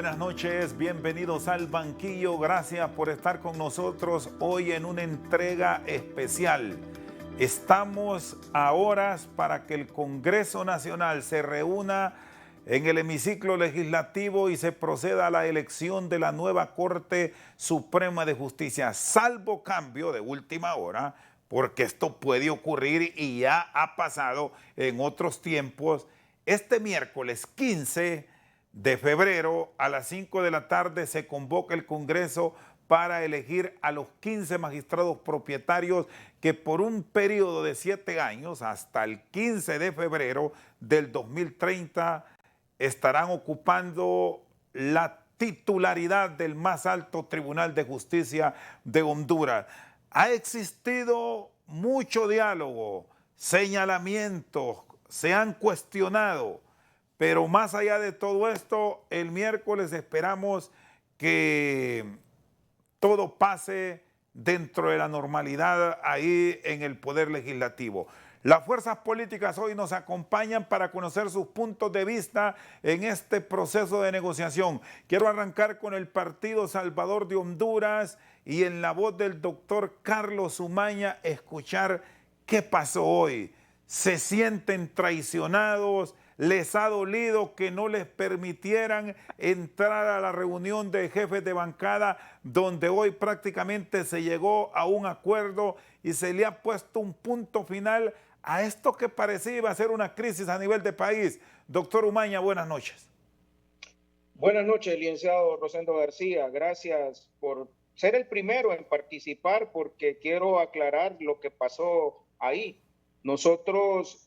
Buenas noches, bienvenidos al banquillo. Gracias por estar con nosotros hoy en una entrega especial. Estamos a horas para que el Congreso Nacional se reúna en el hemiciclo legislativo y se proceda a la elección de la nueva Corte Suprema de Justicia, salvo cambio de última hora, porque esto puede ocurrir y ya ha pasado en otros tiempos. Este miércoles 15 de febrero a las 5 de la tarde se convoca el Congreso para elegir a los 15 magistrados propietarios que por un periodo de 7 años, hasta el 15 de febrero del 2030, estarán ocupando la titularidad del más alto Tribunal de Justicia de Honduras. Ha existido mucho diálogo, señalamientos, se han cuestionado, pero más allá de todo esto, el miércoles esperamos que todo pase dentro de la normalidad ahí en el Poder Legislativo. Las fuerzas políticas hoy nos acompañan para conocer sus puntos de vista en este proceso de negociación. Quiero arrancar con el Partido Salvador de Honduras y en la voz del doctor Carlos Umaña escuchar qué pasó hoy. ¿Se sienten traicionados? ¿Les ha dolido que no les permitieran entrar a la reunión de jefes de bancada donde hoy prácticamente se llegó a un acuerdo y se le ha puesto un punto final a esto que parecía iba a ser una crisis a nivel de país? Doctor Umaña, buenas noches. Buenas noches, licenciado Rosendo García. Gracias por ser el primero en participar porque quiero aclarar lo que pasó ahí. Nosotros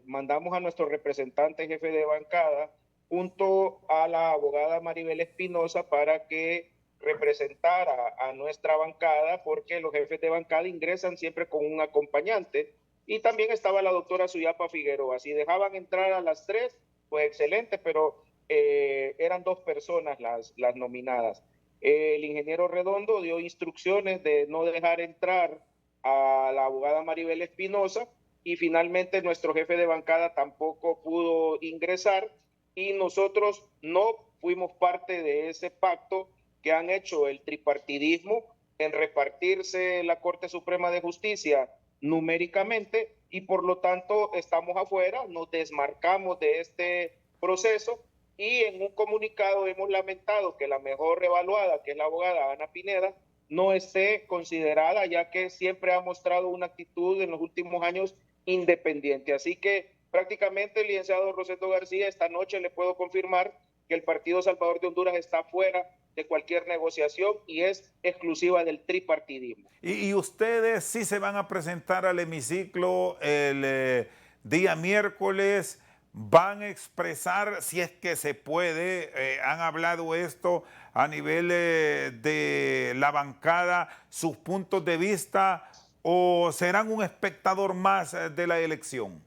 mandamos a nuestro representante jefe de bancada junto a la abogada Maribel Espinosa para que representara a nuestra bancada porque los jefes de bancada ingresan siempre con un acompañante y también estaba la doctora Suyapa Figueroa. Si dejaban entrar a las 3, pues excelente, pero eran 2 personas las nominadas. El ingeniero Redondo dio instrucciones de no dejar entrar a la abogada Maribel Espinosa y finalmente nuestro jefe de bancada tampoco pudo ingresar y nosotros no fuimos parte de ese pacto que han hecho el tripartidismo en repartirse la Corte Suprema de Justicia numéricamente y por lo tanto estamos afuera, nos desmarcamos de este proceso y en un comunicado hemos lamentado que la mejor evaluada, que es la abogada Ana Pineda, no esté considerada, ya que siempre ha mostrado una actitud en los últimos años independiente. Así que prácticamente, licenciado Rosendo García, esta noche le puedo confirmar que el Partido Salvador de Honduras está fuera de cualquier negociación y es exclusiva del tripartidismo. ¿Y ustedes sí se van a presentar al hemiciclo el día miércoles? ¿Van a expresar, si es que se puede, han hablado esto a nivel de la bancada, sus puntos de vista, o serán un espectador más de la elección?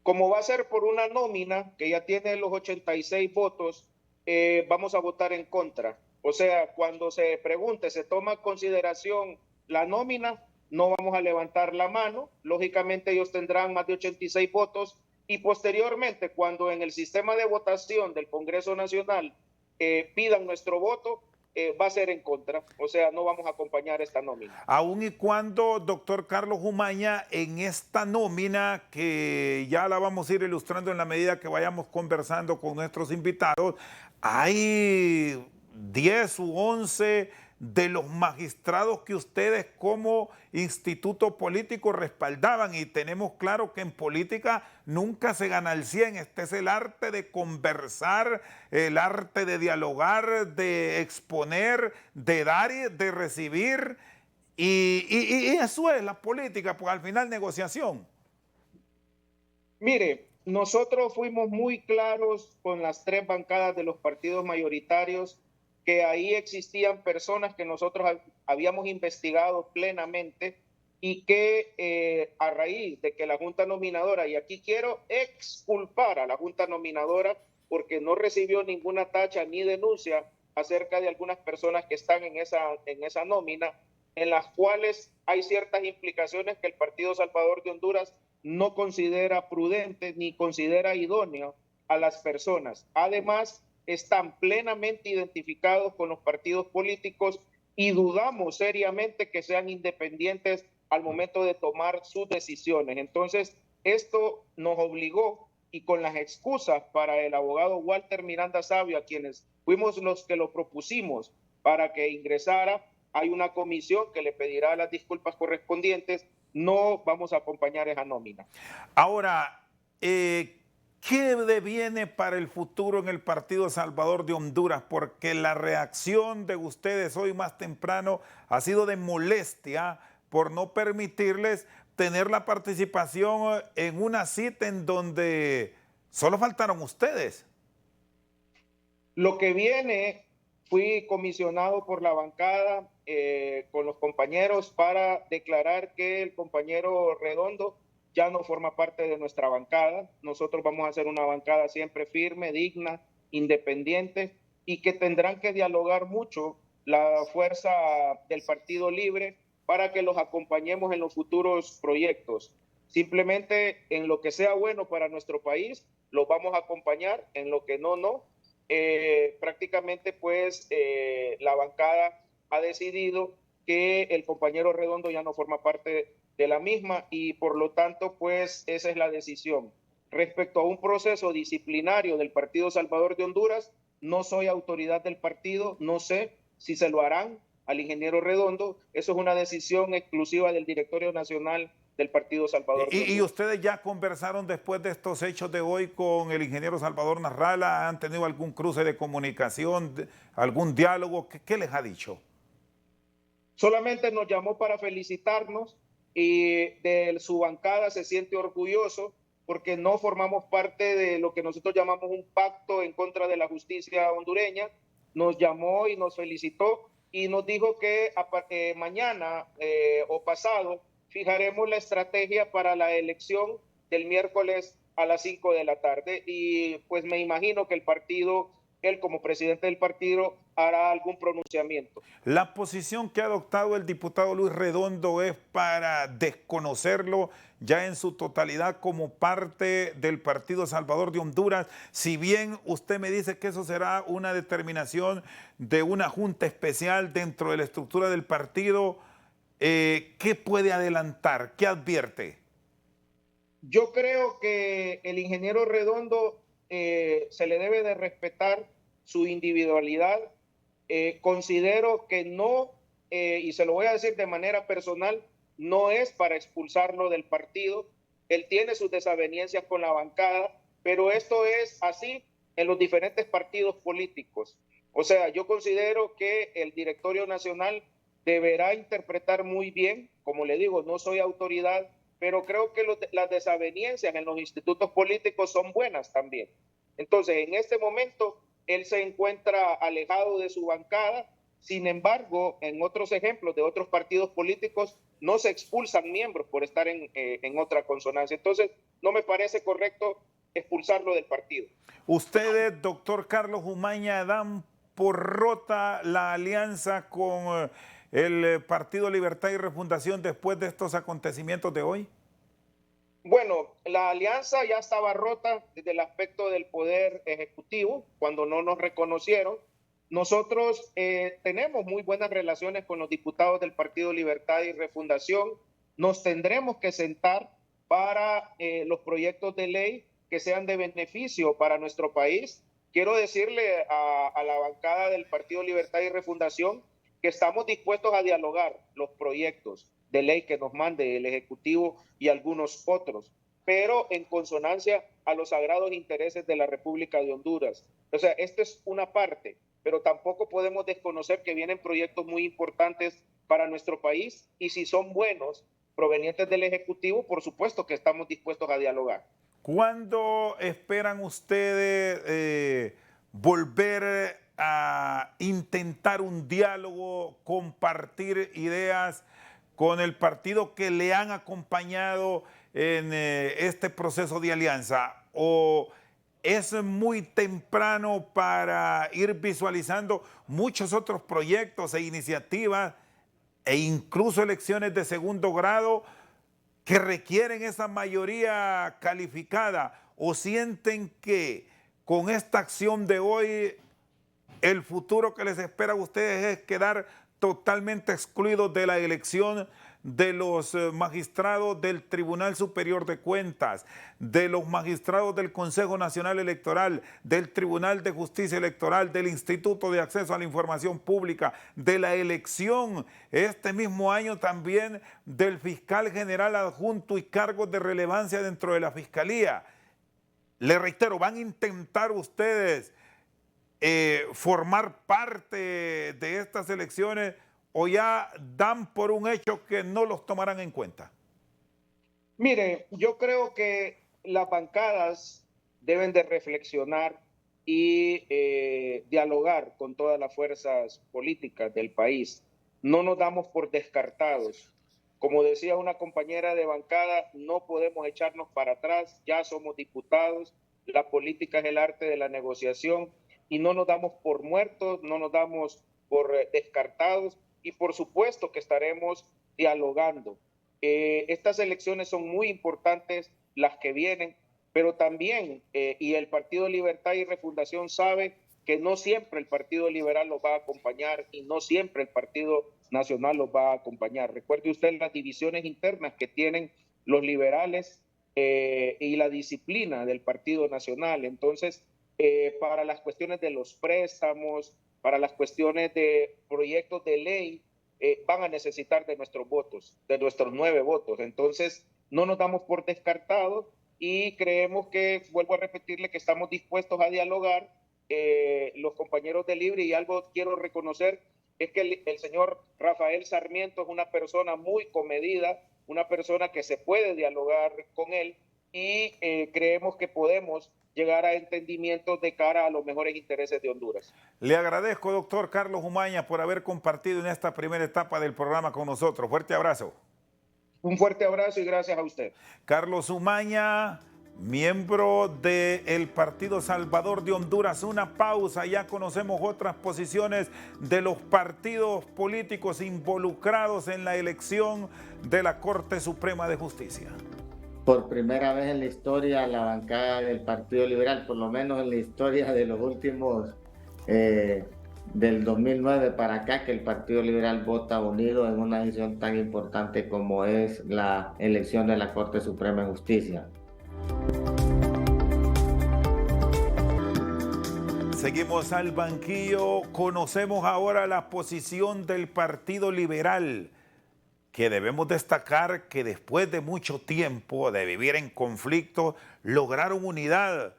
Como va a ser por una nómina que ya tiene los 86 votos, vamos a votar en contra. O sea, cuando se pregunte, se toma en consideración la nómina, no vamos a levantar la mano. Lógicamente ellos tendrán más de 86 votos y posteriormente, cuando en el sistema de votación del Congreso Nacional pidan nuestro voto, va a ser en contra, o sea, no vamos a acompañar esta nómina. Aun y cuando, doctor Carlos Umaña, en esta nómina, que ya la vamos a ir ilustrando en la medida que vayamos conversando con nuestros invitados, hay 10 u 11 de los magistrados que ustedes como instituto político respaldaban, y tenemos claro que en política nunca se gana el 100, este es el arte de conversar, el arte de dialogar, de exponer, de dar y de recibir, y eso es la política, pues al final negociación. Mire, nosotros fuimos muy claros con las 3 bancadas de los partidos mayoritarios que ahí existían personas que nosotros habíamos investigado plenamente y que a raíz de que la Junta Nominadora, y aquí quiero exculpar a la Junta Nominadora porque no recibió ninguna tacha ni denuncia acerca de algunas personas que están en esa nómina, en las cuales hay ciertas implicaciones que el Partido Salvador de Honduras no considera prudente ni considera idóneo a las personas. Además, están plenamente identificados con los partidos políticos y dudamos seriamente que sean independientes al momento de tomar sus decisiones. Entonces, esto nos obligó, y con las excusas para el abogado Walter Miranda Sabio, a quienes fuimos los que lo propusimos para que ingresara, hay una comisión que le pedirá las disculpas correspondientes, no vamos a acompañar esa nómina. Ahora, ¿qué deviene para el futuro en el Partido Salvador de Honduras? Porque la reacción de ustedes hoy más temprano ha sido de molestia por no permitirles tener la participación en una cita en donde solo faltaron ustedes. Lo que viene, fui comisionado por la bancada con los compañeros para declarar que el compañero Redondo ya no forma parte de nuestra bancada. Nosotros vamos a hacer una bancada siempre firme, digna, independiente, y que tendrán que dialogar mucho la fuerza del Partido Libre para que los acompañemos en los futuros proyectos. Simplemente en lo que sea bueno para nuestro país, los vamos a acompañar, en lo que no, no. Prácticamente pues la bancada ha decidido que el compañero Redondo ya no forma parte de la misma y por lo tanto pues esa es la decisión. Respecto a un proceso disciplinario del Partido Salvador de Honduras, no soy autoridad del partido, no sé si se lo harán al ingeniero Redondo, eso es una decisión exclusiva del Directorio Nacional del Partido Salvador de Honduras. ¿Y ustedes ya conversaron después de estos hechos de hoy con el ingeniero Salvador Narrala? ¿Han tenido algún cruce de comunicación, algún diálogo? ¿Qué les ha dicho? Solamente nos llamó para felicitarnos y de su bancada se siente orgulloso porque no formamos parte de lo que nosotros llamamos un pacto en contra de la justicia hondureña. Nos llamó y nos felicitó y nos dijo que mañana o pasado fijaremos la estrategia para la elección del miércoles a las 5 de la tarde y pues me imagino que el partido, él como presidente del partido, hará algún pronunciamiento. La posición que ha adoptado el diputado Luis Redondo es para desconocerlo ya en su totalidad como parte del Partido Salvador de Honduras. Si bien usted me dice que eso será una determinación de una junta especial dentro de la estructura del partido, ¿qué puede adelantar? ¿Qué advierte? Yo creo que el ingeniero Redondo se le debe de respetar su individualidad. Considero que no, y se lo voy a decir de manera personal, no es para expulsarlo del partido. Él tiene sus desavenencias con la bancada, pero esto es así en los diferentes partidos políticos. O sea, yo considero que el Directorio Nacional deberá interpretar muy bien, como le digo, no soy autoridad, pero creo que las desavenencias en los institutos políticos son buenas también. Entonces, en este momento, él se encuentra alejado de su bancada. Sin embargo, en otros ejemplos de otros partidos políticos, no se expulsan miembros por estar en otra consonancia. Entonces, no me parece correcto expulsarlo del partido. Ustedes, doctor Carlos Umaña, dan por rota la alianza con el Partido Libertad y Refundación después de estos acontecimientos de hoy. Bueno, la alianza ya estaba rota desde el aspecto del poder ejecutivo, cuando no nos reconocieron. Nosotros tenemos muy buenas relaciones con los diputados del Partido Libertad y Refundación. Nos tendremos que sentar para los proyectos de ley que sean de beneficio para nuestro país. Quiero decirle a la bancada del Partido Libertad y Refundación que estamos dispuestos a dialogar los proyectos de ley que nos mande el Ejecutivo y algunos otros, pero en consonancia a los sagrados intereses de la República de Honduras. O sea, esto es una parte, pero tampoco podemos desconocer que vienen proyectos muy importantes para nuestro país y si son buenos, provenientes del Ejecutivo, por supuesto que estamos dispuestos a dialogar. ¿Cuándo esperan ustedes volver a intentar un diálogo, compartir ideas con el partido que le han acompañado en este proceso de alianza? ¿O es muy temprano para ir visualizando muchos otros proyectos e iniciativas e incluso elecciones de segundo grado que requieren esa mayoría calificada? ¿O sienten que con esta acción de hoy, el futuro que les espera a ustedes es quedar totalmente excluidos de la elección de los magistrados del Tribunal Superior de Cuentas, de los magistrados del Consejo Nacional Electoral, del Tribunal de Justicia Electoral, del Instituto de Acceso a la Información Pública, de la elección este mismo año también del fiscal general adjunto y cargos de relevancia dentro de la Fiscalía. Les reitero, ¿van a intentar ustedes formar parte de estas elecciones o ya dan por un hecho que no los tomarán en cuenta? Mire, yo creo que las bancadas deben de reflexionar y dialogar con todas las fuerzas políticas del país. No nos damos por descartados. Como decía una compañera de bancada, no podemos echarnos para atrás, ya somos diputados, la política es el arte de la negociación y no nos damos por muertos, no nos damos por descartados y por supuesto que estaremos dialogando. Estas elecciones son muy importantes, las que vienen, pero también, y el Partido Libertad y Refundación sabe que no siempre el Partido Liberal los va a acompañar y no siempre el Partido Nacional los va a acompañar. Recuerde usted las divisiones internas que tienen los liberales y la disciplina del Partido Nacional. Entonces, para las cuestiones de los préstamos, para las cuestiones de proyectos de ley, van a necesitar de nuestros votos, de nuestros 9 votos. Entonces, no nos damos por descartados y creemos que, vuelvo a repetirle, que estamos dispuestos a dialogar los compañeros de Libre, y algo quiero reconocer, es que el señor Rafael Sarmiento es una persona muy comedida, una persona que se puede dialogar con él y creemos que podemos llegar a entendimientos de cara a los mejores intereses de Honduras. Le agradezco, doctor Carlos Umaña, por haber compartido en esta primera etapa del programa con nosotros. Fuerte abrazo. Un fuerte abrazo y gracias a usted. Carlos Umaña, miembro del Partido Salvador de Honduras. Una pausa, ya conocemos otras posiciones de los partidos políticos involucrados en la elección de la Corte Suprema de Justicia. Por primera vez en la historia, la bancada del Partido Liberal, por lo menos en la historia de los últimos, del 2009 para acá, que el Partido Liberal vota unido en una decisión tan importante como es la elección de la Corte Suprema de Justicia. Seguimos al banquillo, conocemos ahora la posición del Partido Liberal, que debemos destacar que después de mucho tiempo de vivir en conflicto, lograron unidad.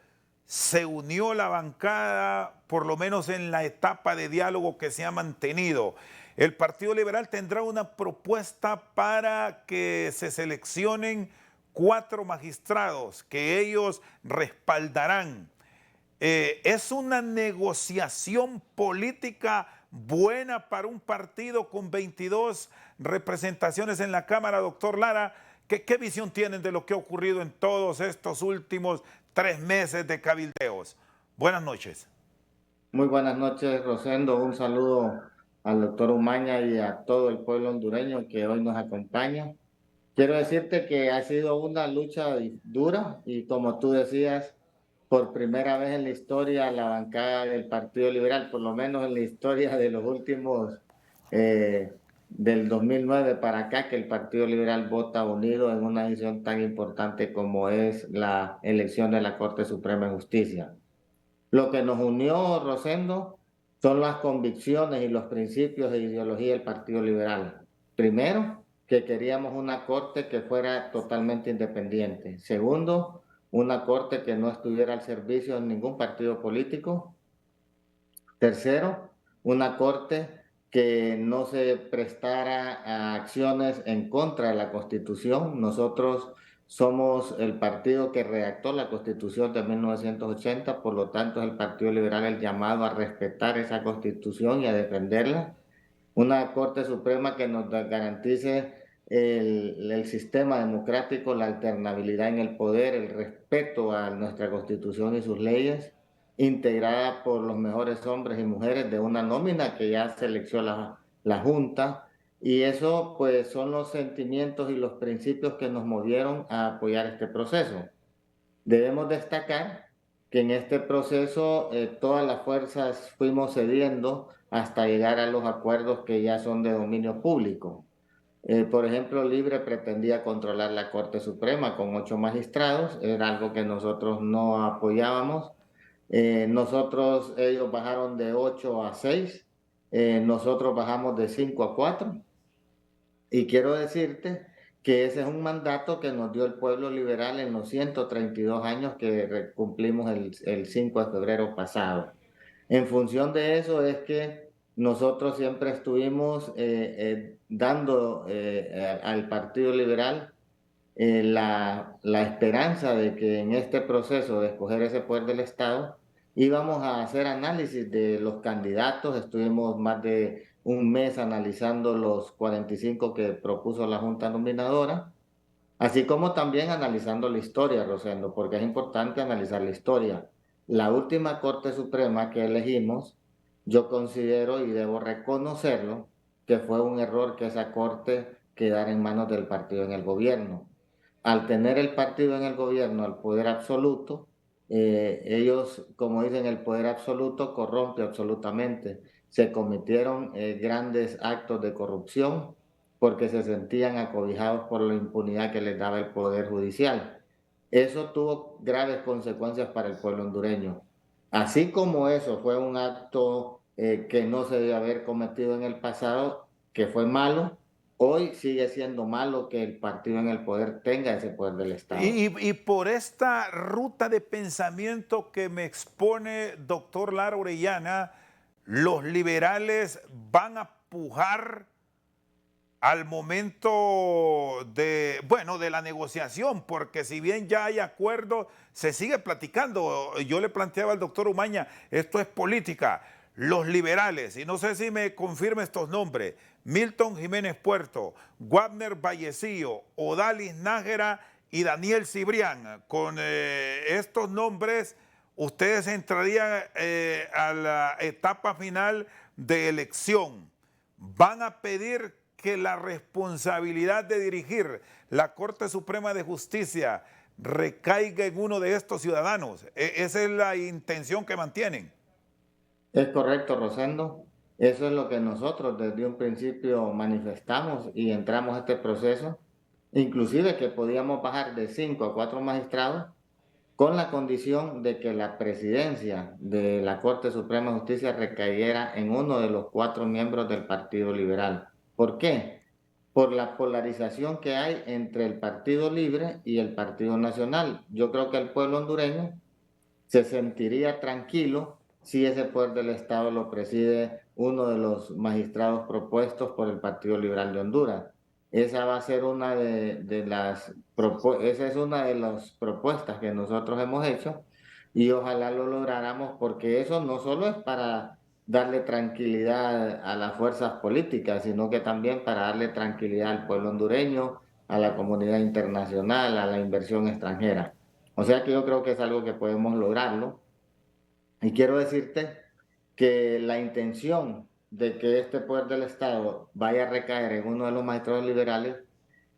Se unió la bancada, por lo menos en la etapa de diálogo que se ha mantenido. El Partido Liberal tendrá una propuesta para que se seleccionen 4 magistrados que ellos respaldarán. Es una negociación política buena para un partido con 22 representaciones en la Cámara, doctor Lara. ¿Qué visión tienen de lo que ha ocurrido en todos estos últimos 3 meses de cabildeos? Buenas noches. Muy buenas noches, Rosendo. Un saludo al doctor Umaña y a todo el pueblo hondureño que hoy nos acompaña. Quiero decirte que ha sido una lucha dura y, como tú decías, por primera vez en la historia, la bancada del Partido Liberal, por lo menos en la historia de los últimos, del 2009 para acá, que el Partido Liberal vota unido en una decisión tan importante como es la elección de la Corte Suprema de Justicia. Lo que nos unió, Rosendo, son las convicciones y los principios e ideología del Partido Liberal. Primero, que queríamos una corte que fuera totalmente independiente. Segundo, una corte que no estuviera al servicio de ningún partido político. Tercero, una corte que no se prestara a acciones en contra de la Constitución. Nosotros somos el partido que redactó la Constitución de 1980, por lo tanto es el Partido Liberal el llamado a respetar esa Constitución y a defenderla. Una Corte Suprema que nos garantice el sistema democrático, la alternabilidad en el poder, el respeto a nuestra Constitución y sus leyes, integrada por los mejores hombres y mujeres de una nómina que ya seleccionó la Junta, y eso pues son los sentimientos y los principios que nos movieron a apoyar este proceso. Debemos destacar que en este proceso todas las fuerzas fuimos cediendo hasta llegar a los acuerdos que ya son de dominio público. Por ejemplo, Libre pretendía controlar la Corte Suprema con 8 magistrados, era algo que nosotros no apoyábamos. Ellos bajaron de 8 a 6, nosotros bajamos de 5 a 4. Y quiero decirte que ese es un mandato que nos dio el pueblo liberal en los 132 años que cumplimos el 5 de febrero pasado. En función de eso es que nosotros siempre estuvimos dando al Partido Liberal la esperanza de que en este proceso de escoger ese poder del Estado íbamos a hacer análisis de los candidatos. Estuvimos más de un mes analizando los 45 que propuso la Junta Nominadora, así como también analizando la historia, Rosendo, porque es importante analizar la historia. La última Corte Suprema que elegimos, yo considero y debo reconocerlo, que fue un error que esa Corte quedara en manos del partido en el gobierno. Al tener el partido en el gobierno, el poder absoluto, ellos, como dicen, el poder absoluto corrompe absolutamente. Se cometieron grandes actos de corrupción porque se sentían acobijados por la impunidad que les daba el Poder Judicial. Eso tuvo graves consecuencias para el pueblo hondureño. Así como eso fue un acto que no se debe haber cometido en el pasado, que fue malo, hoy sigue siendo malo que el partido en el poder tenga ese poder del Estado. Y por esta ruta de pensamiento que me expone doctor Lara Orellana, los liberales van a pujar al momento de, bueno, de la negociación, porque si bien ya hay acuerdo, se sigue platicando. Yo le planteaba al doctor Umaña, esto es política. Los liberales, y no sé si me confirma estos nombres, Milton Jiménez Puerto, Wagner Vallecillo, Odalis Nájera y Daniel Cibrián. Con estos nombres, ustedes entrarían a la etapa final de elección. Van a pedir que la responsabilidad de dirigir la Corte Suprema de Justicia recaiga en uno de estos ciudadanos. Esa es la intención que mantienen. Es correcto, Rosendo. Eso es lo que nosotros desde un principio manifestamos y entramos a este proceso, inclusive que podíamos bajar de 5 a 4 magistrados con la condición de que la presidencia de la Corte Suprema de Justicia recayera en uno de los 4 miembros del Partido Liberal. ¿Por qué? Por la polarización que hay entre el Partido Libre y el Partido Nacional. Yo creo que el pueblo hondureño se sentiría tranquilo si ese poder del Estado lo preside uno de los magistrados propuestos por el Partido Liberal de Honduras. Esa va a ser esa es una de las propuestas que nosotros hemos hecho y ojalá lo lográramos porque eso no solo es para darle tranquilidad a las fuerzas políticas, sino que también para darle tranquilidad al pueblo hondureño, a la comunidad internacional, a la inversión extranjera. O sea que yo creo que es algo que podemos lograrlo. Y quiero decirte que la intención de que este poder del Estado vaya a recaer en uno de los magistrados liberales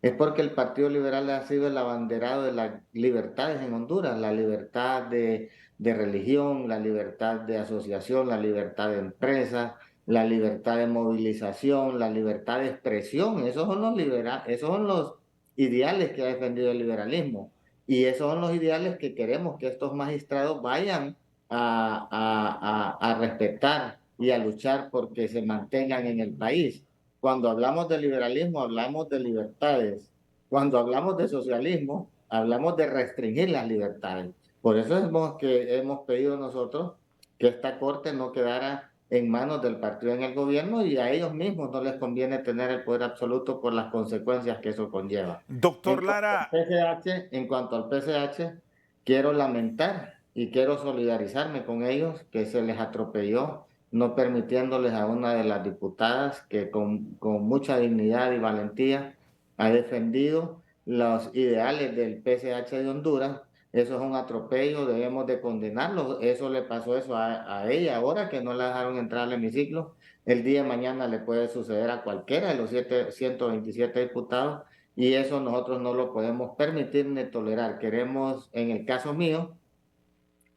es porque el Partido Liberal ha sido el abanderado de las libertades en Honduras, la libertad de religión, la libertad de asociación, la libertad de empresa, la libertad de movilización, la libertad de expresión. Esos son los ideales que ha defendido el liberalismo. Y esos son los ideales que queremos que estos magistrados vayan a respetar y a luchar porque se mantengan en el país. Cuando hablamos de liberalismo, hablamos de libertades. Cuando hablamos de socialismo, hablamos de restringir las libertades. Por eso hemos pedido nosotros que esta corte no quedara en manos del partido en el gobierno y a ellos mismos no les conviene tener el poder absoluto por las consecuencias que eso conlleva. Doctor Lara. En cuanto al PCH, quiero lamentar y quiero solidarizarme con ellos que se les atropelló no permitiéndoles a una de las diputadas que con mucha dignidad y valentía ha defendido los ideales del PCH de Honduras. Eso es un atropello, debemos de condenarlo. Eso le pasó a ella ahora que no la dejaron entrar al hemiciclo. El día de mañana le puede suceder a cualquiera de los 127 diputados y eso nosotros no lo podemos permitir ni tolerar. Queremos, en el caso mío,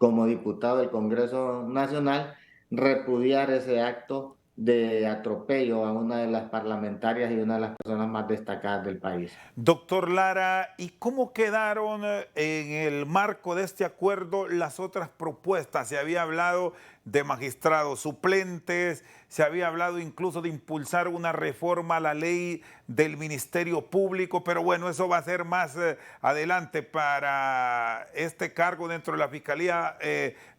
como diputado del Congreso Nacional, repudiar ese acto de atropello a una de las parlamentarias y una de las personas más destacadas del país. Doctor Lara, ¿y cómo quedaron en el marco de este acuerdo las otras propuestas? Se había hablado de magistrados suplentes, se había hablado incluso de impulsar una reforma a la ley del Ministerio Público, pero bueno, eso va a ser más adelante. Para este cargo dentro de la Fiscalía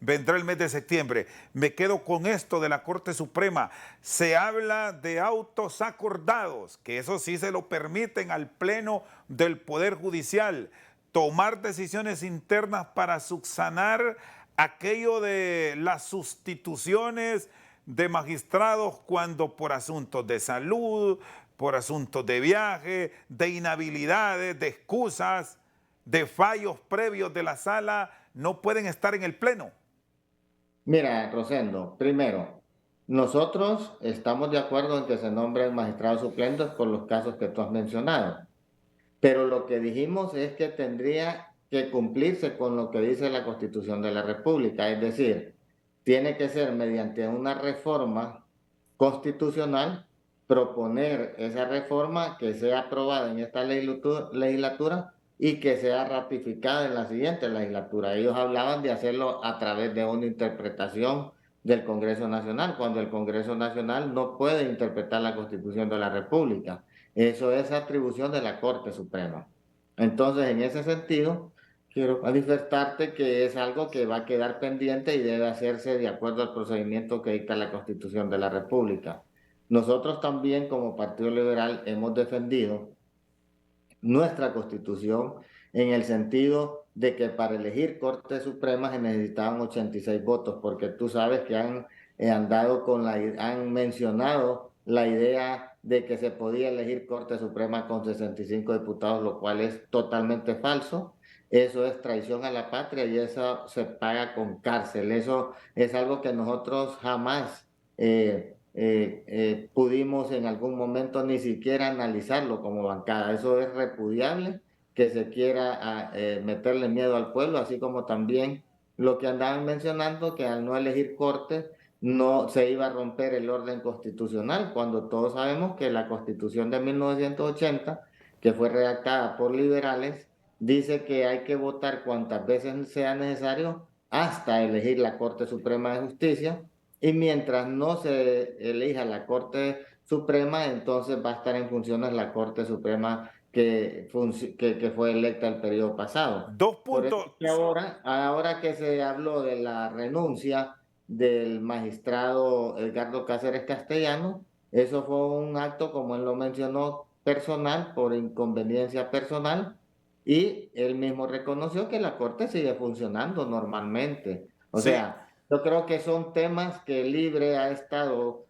vendrá el mes de septiembre. Me quedo con esto de la Corte Suprema. Se habla de autos acordados, que eso sí se lo permiten al Pleno del Poder Judicial, tomar decisiones internas para subsanar aquello de las sustituciones de magistrados cuando por asuntos de salud, por asuntos de viaje, de inhabilidades, de excusas, de fallos previos de la sala, no pueden estar en el Pleno. Mira, Rosendo, primero, nosotros estamos de acuerdo en que se nombren magistrados suplentes por los casos que tú has mencionado, pero lo que dijimos es que tendría que cumplirse con lo que dice la Constitución de la República, es decir, tiene que ser mediante una reforma constitucional, proponer esa reforma que sea aprobada en esta legislatura y que sea ratificada en la siguiente legislatura. Ellos hablaban de hacerlo a través de una interpretación del Congreso Nacional, cuando el Congreso Nacional no puede interpretar la Constitución de la República. Eso es atribución de la Corte Suprema. Entonces, en ese sentido, quiero manifestarte que es algo que va a quedar pendiente y debe hacerse de acuerdo al procedimiento que dicta la Constitución de la República. Nosotros también, como Partido Liberal, hemos defendido nuestra Constitución en el sentido de que para elegir Corte Suprema se necesitaban 86 votos, porque tú sabes que han mencionado la idea de que se podía elegir Corte Suprema con 65 diputados, lo cual es totalmente falso. Eso es traición a la patria y eso se paga con cárcel. Eso es algo que nosotros jamás pudimos en algún momento ni siquiera analizarlo como bancada. Eso es repudiable, que se quiera meterle miedo al pueblo, así como también lo que andaban mencionando, que al no elegir corte no se iba a romper el orden constitucional, cuando todos sabemos que la Constitución de 1980, que fue redactada por liberales, dice que hay que votar cuantas veces sea necesario hasta elegir la Corte Suprema de Justicia, y mientras no se elija la Corte Suprema, entonces va a estar en funciones la Corte Suprema que fue electa el periodo pasado. Dos Por eso puntos. es que ahora que se habló de la renuncia del magistrado Edgardo Cáceres Castellano, eso fue un acto, como él lo mencionó, personal, por inconveniencia personal, y él mismo reconoció que la Corte sigue funcionando normalmente. O Sí. sea, yo creo que son temas que Libre ha estado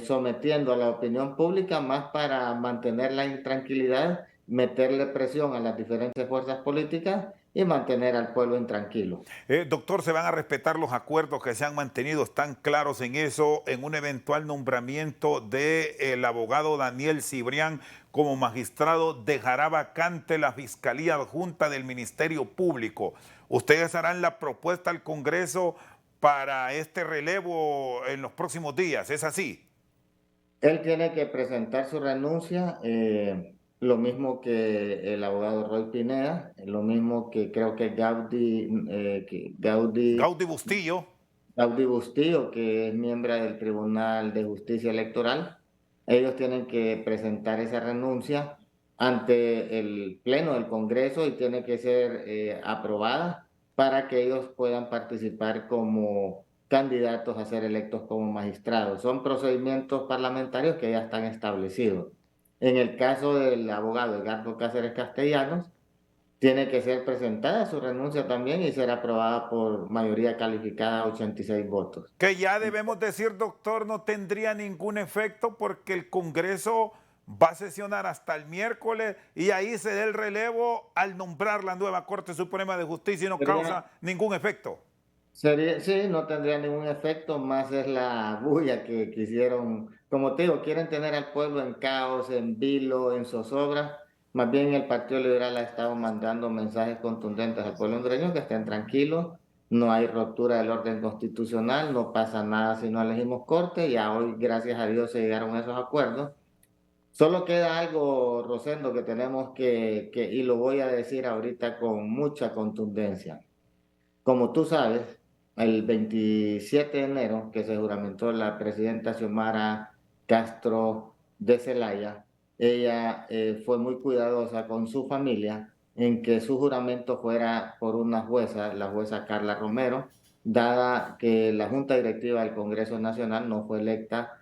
sometiendo a la opinión pública más para mantener la intranquilidad, meterle presión a las diferentes fuerzas políticas y mantener al pueblo intranquilo. Doctor, ¿se van a respetar los acuerdos que se han mantenido? ¿Están claros en eso? En un eventual nombramiento del abogado Daniel Cibrián como magistrado, dejará vacante la Fiscalía Adjunta del Ministerio Público. ¿Ustedes harán la propuesta al Congreso para este relevo en los próximos días? ¿Es así? Él tiene que presentar su renuncia, lo mismo que el abogado Roy Pineda, lo mismo que creo que Gaudy Bustillo. Gaudí Bustillo, que es miembro del Tribunal de Justicia Electoral. Ellos tienen que presentar esa renuncia ante el Pleno del Congreso y tiene que ser aprobada para que ellos puedan participar como candidatos a ser electos como magistrados. Son procedimientos parlamentarios que ya están establecidos. En el caso del abogado Edgardo Cáceres Castellanos, tiene que ser presentada su renuncia también y ser aprobada por mayoría calificada, 86 votos. Que ya debemos decir, doctor, no tendría ningún efecto porque el Congreso va a sesionar hasta el miércoles y ahí se da el relevo al nombrar la nueva Corte Suprema de Justicia y no causa ningún efecto. Sí, no tendría ningún efecto, más es la bulla que quisieron, como te digo, quieren tener al pueblo en caos, en vilo, en zozobra. Más bien el Partido Liberal ha estado mandando mensajes contundentes al pueblo hondureño que estén tranquilos, no hay ruptura del orden constitucional, no pasa nada si no elegimos corte, ya hoy, gracias a Dios, se llegaron a esos acuerdos. Solo queda algo, Rosendo, que tenemos y lo voy a decir ahorita con mucha contundencia. Como tú sabes, el 27 de enero, que se juramentó la presidenta Xiomara Castro de Zelaya, ella fue muy cuidadosa con su familia en que su juramento fuera por una jueza, la jueza Carla Romero, dada que la Junta Directiva del Congreso Nacional no fue electa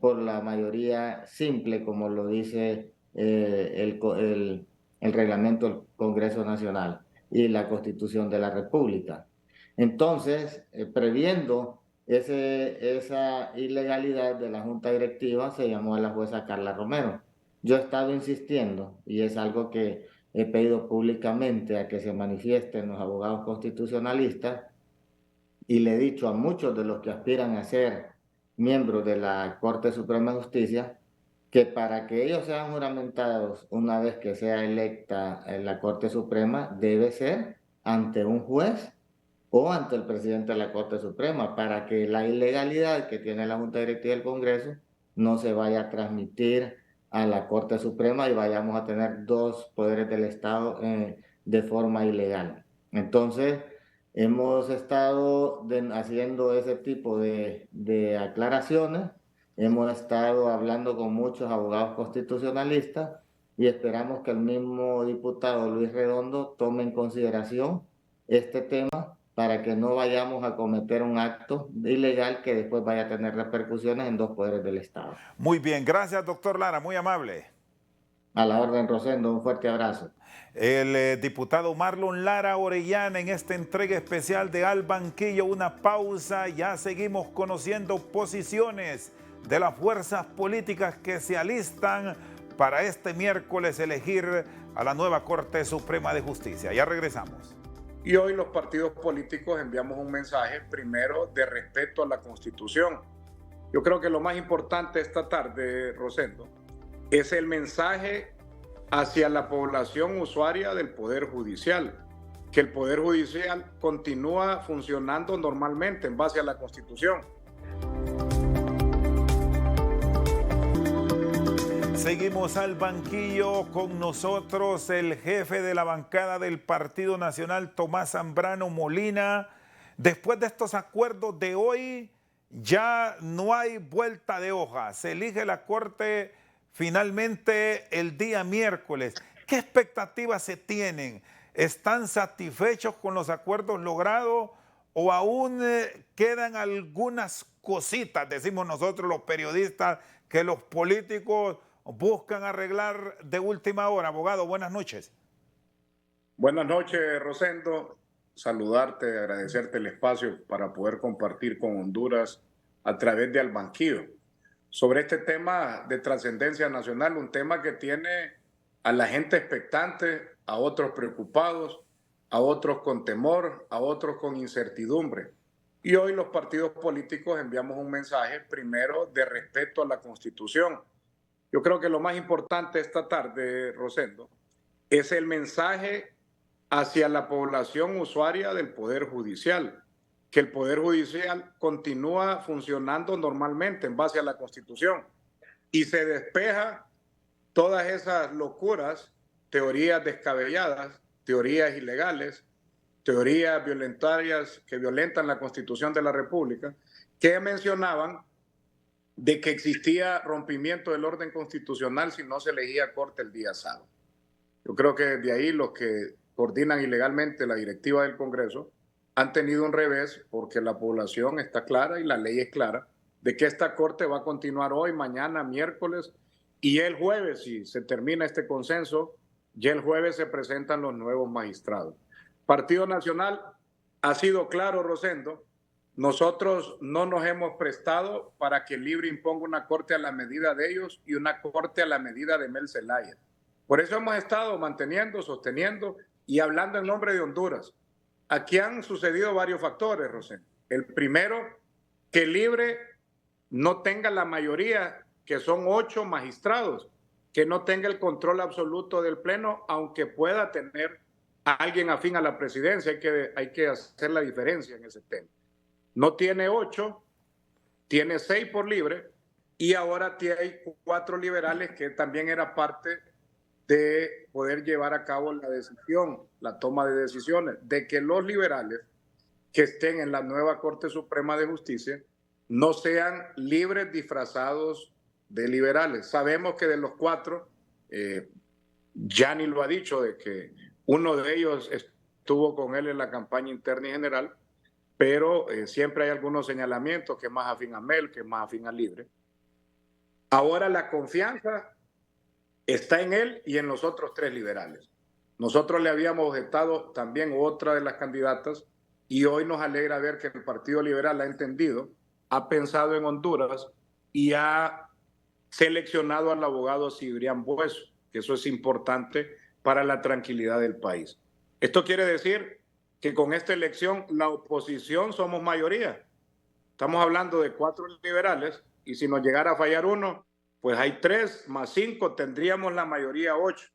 por la mayoría simple, como lo dice el reglamento del Congreso Nacional y la Constitución de la República. Entonces, previendo esa ilegalidad de la Junta Directiva, se llamó a la jueza Carla Romero. Yo he estado insistiendo, y es algo que he pedido públicamente a que se manifiesten los abogados constitucionalistas, y le he dicho a muchos de los que aspiran a ser miembros de la Corte Suprema de Justicia, que para que ellos sean juramentados una vez que sea electa en la Corte Suprema, debe ser ante un juez o ante el presidente de la Corte Suprema, para que la ilegalidad que tiene la Junta Directiva del Congreso no se vaya a transmitir a la Corte Suprema y vayamos a tener dos poderes del Estado de forma ilegal. Entonces, hemos estado haciendo ese tipo de aclaraciones. Hemos estado hablando con muchos abogados constitucionalistas y esperamos que el mismo diputado Luis Redondo tome en consideración este tema para que no vayamos a cometer un acto ilegal que después vaya a tener repercusiones en dos poderes del Estado. Muy bien, gracias, doctor Lara, muy amable. A la orden, Rosendo, un fuerte abrazo. El diputado Marlon Lara Orellana en esta entrega especial de Al Banquillo. Una pausa, ya seguimos conociendo posiciones de las fuerzas políticas que se alistan para este miércoles elegir a la nueva Corte Suprema de Justicia. Ya regresamos. Y hoy los partidos políticos enviamos un mensaje, primero, de respeto a la Constitución. Yo creo que lo más importante esta tarde, Rosendo, es el mensaje hacia la población usuaria del Poder Judicial, que el Poder Judicial continúa funcionando normalmente en base a la Constitución. Seguimos al banquillo, con nosotros el jefe de la bancada del Partido Nacional, Tomás Zambrano Molina. Después de estos acuerdos de hoy, ya no hay vuelta de hoja. Se elige la Corte finalmente el día miércoles. ¿Qué expectativas se tienen? ¿Están satisfechos con los acuerdos logrados o aún quedan algunas cositas, decimos nosotros los periodistas, que los políticos buscan arreglar de última hora? Abogado, buenas noches. Buenas noches, Rosendo. Saludarte, agradecerte el espacio para poder compartir con Honduras a través de Al Banquillo sobre este tema de trascendencia nacional, un tema que tiene a la gente expectante, a otros preocupados, a otros con temor, a otros con incertidumbre. Y hoy los partidos políticos enviamos un mensaje, primero, de respeto a la Constitución. Yo creo que lo más importante esta tarde, Rosendo, es el mensaje hacia la población usuaria del Poder Judicial, que el Poder Judicial continúa funcionando normalmente en base a la Constitución y se despeja todas esas locuras, teorías descabelladas, teorías ilegales, teorías violentarias que violentan la Constitución de la República, que mencionaban de que existía rompimiento del orden constitucional si no se elegía corte el día sábado. Yo creo que de ahí los que coordinan ilegalmente la directiva del Congreso han tenido un revés, porque la población está clara y la ley es clara de que esta corte va a continuar hoy, mañana, miércoles y el jueves, si se termina este consenso, ya el jueves se presentan los nuevos magistrados. Partido Nacional ha sido claro, Rosendo, nosotros no nos hemos prestado para que el Libre imponga una corte a la medida de ellos y una corte a la medida de Mel Zelaya. Por eso hemos estado manteniendo, sosteniendo y hablando en nombre de Honduras. Aquí han sucedido varios factores, Rosendo. El primero, que Libre no tenga la mayoría, que son 8 magistrados, que no tenga el control absoluto del Pleno, aunque pueda tener alguien afín a la presidencia, hay que hacer la diferencia en ese tema. No tiene 8, tiene 6 por libre, y ahora hay 4 liberales, que también era parte de poder llevar a cabo la decisión, la toma de decisiones, de que los liberales que estén en la nueva Corte Suprema de Justicia no sean libres disfrazados de liberales. Sabemos que de los 4, Gianni lo ha dicho, de que uno de ellos estuvo con él en la campaña interna y general, pero siempre hay algunos señalamientos, que es más afín a Mel, que es más afín a Libre. Ahora la confianza está en él y en los otros 3 liberales. Nosotros le habíamos objetado también otra de las candidatas, y hoy nos alegra ver que el Partido Liberal ha entendido, ha pensado en Honduras y ha seleccionado al abogado Cibrián Bueso, que eso es importante para la tranquilidad del país. Esto quiere decir que con esta elección la oposición somos mayoría. Estamos hablando de 4 liberales, y si nos llegara a fallar uno, pues hay 3 más 5, tendríamos la mayoría 8.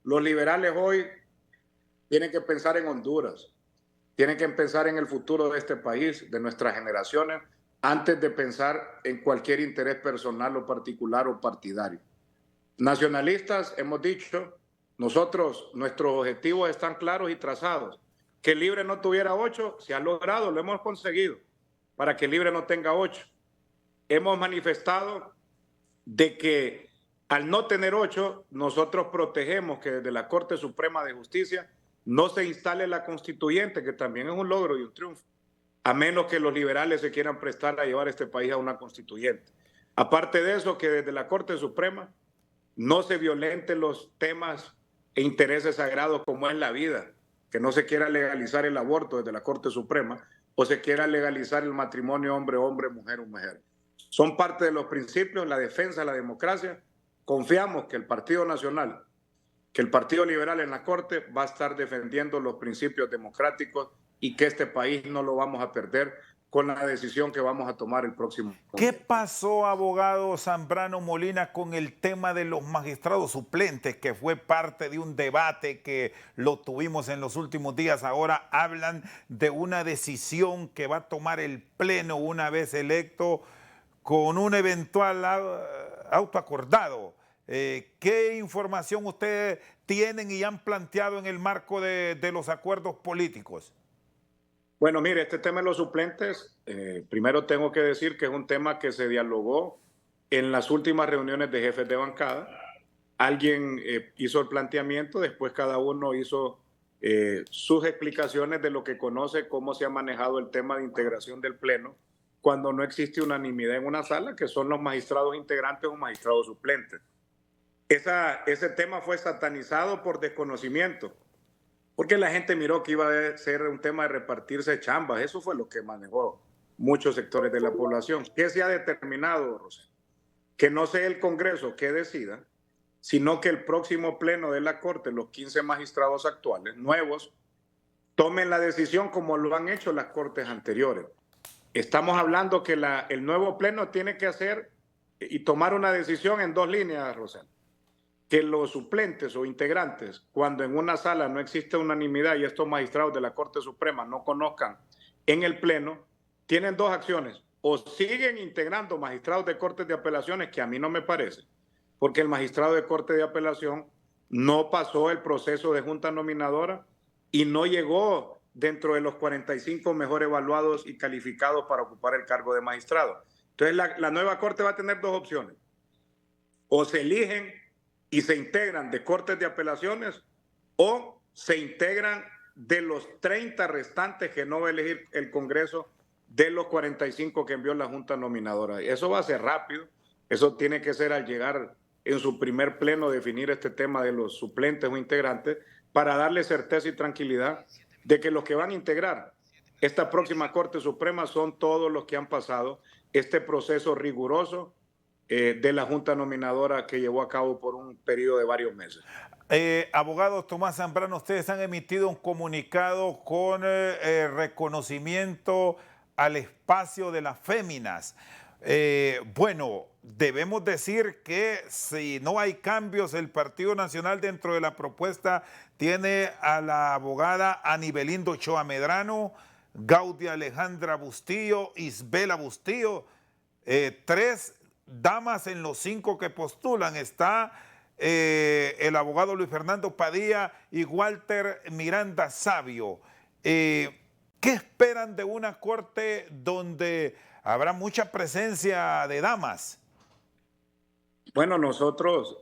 Los liberales hoy tienen que pensar en Honduras, tienen que pensar en el futuro de este país, de nuestras generaciones, antes de pensar en cualquier interés personal o particular o partidario. Nacionalistas, hemos dicho, nosotros, nuestros objetivos están claros y trazados. Que Libre no tuviera 8, se ha logrado, lo hemos conseguido, para que Libre no tenga 8. Hemos manifestado de que al no tener 8, nosotros protegemos que desde la Corte Suprema de Justicia no se instale la constituyente, que también es un logro y un triunfo, a menos que los liberales se quieran prestar a llevar este país a una constituyente. Aparte de eso, que desde la Corte Suprema no se violenten los temas e intereses sagrados como es la vida, que no se quiera legalizar el aborto desde la Corte Suprema, o se quiera legalizar el matrimonio hombre-hombre, mujer-mujer. Son parte de los principios, la defensa de la democracia. Confiamos que el Partido Nacional, que el Partido Liberal en la Corte va a estar defendiendo los principios democráticos, y que este país no lo vamos a perder con la decisión que vamos a tomar el próximo. ¿Qué pasó, abogado Zambrano Molina, con el tema de los magistrados suplentes, que fue parte de un debate que lo tuvimos en los últimos días? Ahora hablan de una decisión que va a tomar el Pleno una vez electo, con un eventual auto acordado. ¿Qué información ustedes tienen y han planteado en el marco de los acuerdos políticos? Bueno, mire, este tema de los suplentes, primero tengo que decir que es un tema que se dialogó en las últimas reuniones de jefes de bancada. Alguien hizo el planteamiento, después cada uno hizo sus explicaciones de lo que conoce, cómo se ha manejado el tema de integración del Pleno cuando no existe unanimidad en una sala, que son los magistrados integrantes o magistrados suplentes. Ese tema fue satanizado por desconocimiento, porque la gente miró que iba a ser un tema de repartirse chambas. Eso fue lo que manejó muchos sectores de la población. ¿Qué se ha determinado, Rosén? Que no sea el Congreso que decida, sino que el próximo Pleno de la Corte, los 15 magistrados actuales, nuevos, tomen la decisión como lo han hecho las Cortes anteriores. Estamos hablando que el nuevo Pleno tiene que hacer y tomar una decisión en 2 líneas, Rosén. Que los suplentes o integrantes, cuando en una sala no existe unanimidad y estos magistrados de la Corte Suprema no conozcan en el Pleno, tienen 2 acciones. O siguen integrando magistrados de Cortes de Apelaciones, que a mí no me parece, porque el magistrado de Corte de Apelación no pasó el proceso de junta nominadora y no llegó dentro de los 45 mejor evaluados y calificados para ocupar el cargo de magistrado. Entonces la nueva Corte va a tener 2 opciones. O se eligen y se integran de Cortes de Apelaciones, o se integran de los 30 restantes que no va a elegir el Congreso de los 45 que envió la Junta Nominadora. Eso va a ser rápido, eso tiene que ser al llegar en su primer pleno definir este tema de los suplentes o integrantes, para darle certeza y tranquilidad de que los que van a integrar esta próxima Corte Suprema son todos los que han pasado este proceso riguroso de la Junta Nominadora que llevó a cabo por un periodo de varios meses. Abogado Tomás Zambrano, ustedes han emitido un comunicado con reconocimiento al espacio de las féminas. Bueno, debemos decir que si no hay cambios, el Partido Nacional dentro de la propuesta tiene a la abogada Anibelindo Ochoa Medrano, Gaudia Alejandra Bustillo, Isbela Bustillo, 3 damas en los 5 que postulan. Está el abogado Luis Fernando Padilla y Walter Miranda Sabio. ¿Qué esperan de una corte donde habrá mucha presencia de damas? Bueno, nosotros,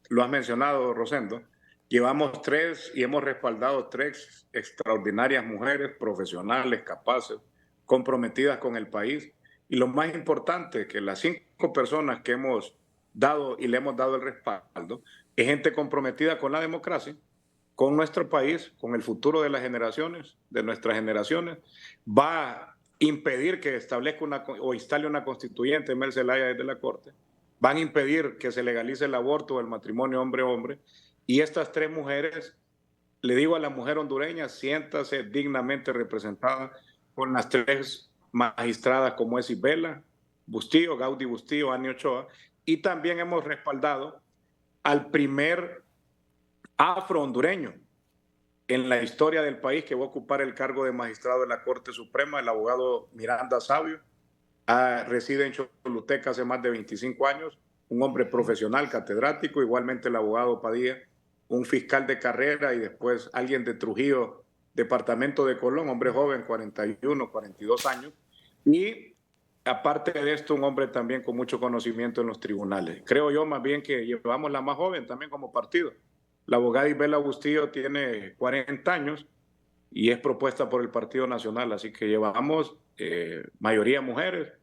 lo has mencionado, Rosendo, llevamos 3 y hemos respaldado 3 extraordinarias mujeres profesionales, capaces, comprometidas con el país. Y lo más importante, que las 5 personas que hemos dado y le hemos dado el respaldo, es gente comprometida con la democracia, con nuestro país, con el futuro de las generaciones, de nuestras generaciones. Va a impedir que establezca o instale una constituyente Mel Zelaya desde la Corte. Van a impedir que se legalice el aborto o el matrimonio hombre-hombre. Y estas 3 mujeres, le digo a la mujer hondureña, siéntase dignamente representada con las 3 magistradas como es Isbela Bustillo, Gaudi Bustillo, Ani Ochoa, y también hemos respaldado al primer afro-hondureño en la historia del país que va a ocupar el cargo de magistrado de la Corte Suprema, el abogado Miranda Sabio. Reside en Choluteca hace más de 25 años, un hombre profesional, catedrático, igualmente el abogado Padilla, un fiscal de carrera y después alguien de Trujillo, departamento de Colón, hombre joven, 41, 42 años, y aparte de esto, un hombre también con mucho conocimiento en los tribunales. Creo yo más bien que llevamos la más joven también como partido. La abogada Isbela Bustillo tiene 40 años y es propuesta por el Partido Nacional, así que llevamos mayoría mujeres,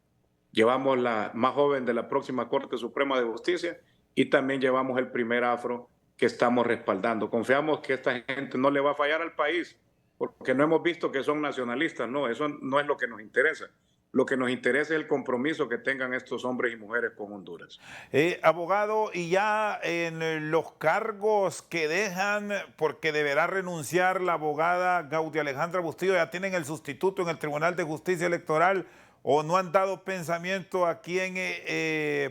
llevamos la más joven de la próxima Corte Suprema de Justicia y también llevamos el primer afro que estamos respaldando. Confiamos que esta gente no le va a fallar al país, porque no hemos visto que son nacionalistas, no, eso no es lo que nos interesa. Lo que nos interesa es el compromiso que tengan estos hombres y mujeres con Honduras. Abogado, y ya en los cargos que dejan, porque deberá renunciar la abogada Gaudia Alejandra Bustillo, ¿ya tienen el sustituto en el Tribunal de Justicia Electoral o no han dado pensamiento a quién